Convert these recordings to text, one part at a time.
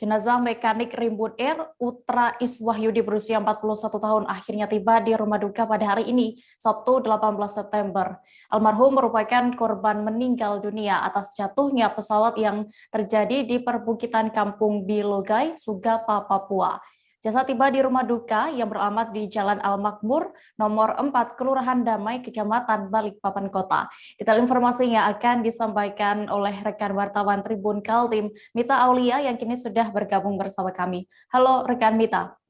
Jenazah mekanik Rimbun Air Utra Iswahyudi berusia 41 tahun akhirnya tiba di rumah duka pada hari ini, Sabtu 18 September. Almarhum merupakan korban meninggal dunia atas jatuhnya pesawat yang terjadi di perbukitan Kampung Bilogai, Sugapa, Papua. Jasad tiba di rumah duka yang beralamat di Jalan Al-Makmur, nomor 4, Kelurahan Damai, Kecamatan Balikpapan Kota. Detail informasinya akan disampaikan oleh rekan wartawan Tribun Kaltim, Mita Aulia, yang kini sudah bergabung bersama kami. Halo rekan Mita.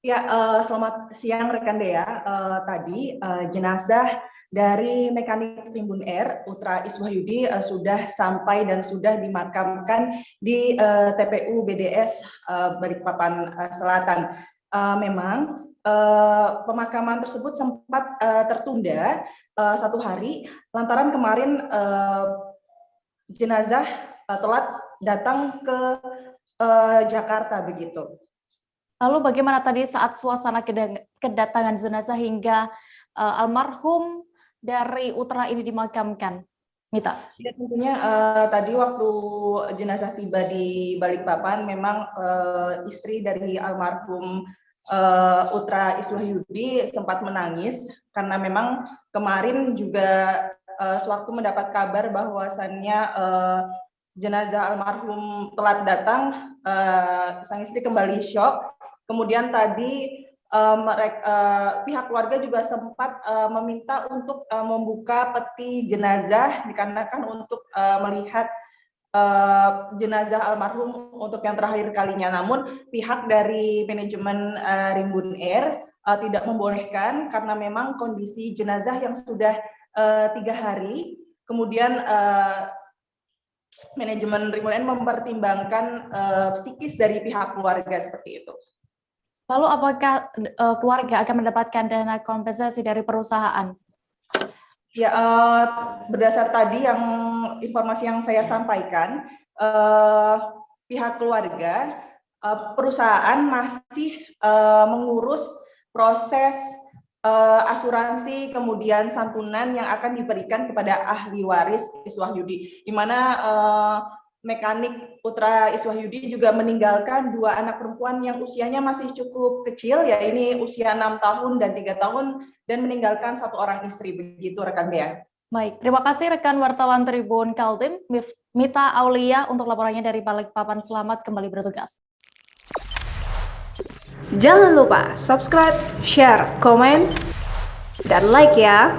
Ya, selamat siang rekan Dea. Tadi jenazah dari mekanik Rimbun Air Utra Iswahyudi sudah sampai dan sudah dimakamkan di TPU BDS Balikpapan Selatan. Memang pemakaman tersebut sempat tertunda 1 hari lantaran kemarin jenazah telat datang ke Jakarta begitu. Lalu bagaimana tadi saat suasana kedatangan jenazah hingga almarhum dari Utra ini dimakamkan, Mita? Ya, tentunya tadi waktu jenazah tiba di Balikpapan, memang istri dari almarhum Utra Iswahyudi sempat menangis karena memang kemarin juga sewaktu mendapat kabar bahwasannya jenazah almarhum telat datang, sang istri kembali syok. Kemudian tadi pihak keluarga juga sempat meminta untuk membuka peti jenazah dikarenakan untuk melihat jenazah almarhum untuk yang terakhir kalinya. Namun pihak dari manajemen Rimbun Air tidak membolehkan karena memang kondisi jenazah yang sudah 3 hari. Kemudian manajemen Rimbun Air mempertimbangkan psikis dari pihak keluarga seperti itu. Lalu apakah keluarga akan mendapatkan dana kompensasi dari perusahaan? Ya, berdasar tadi yang informasi yang saya sampaikan, pihak keluarga, perusahaan masih mengurus proses asuransi kemudian santunan yang akan diberikan kepada ahli waris Iswahyudi, di mana mekanik Utra Iswahyudi juga meninggalkan 2 anak perempuan yang usianya masih cukup kecil, ya ini usia 6 tahun dan 3 tahun, dan meninggalkan 1 orang istri, begitu rekan Dea. Baik, terima kasih rekan wartawan Tribun Kaltim, Mita Aulia untuk laporannya dari Balikpapan. Selamat kembali bertugas. Jangan lupa subscribe, share, komen, dan like ya.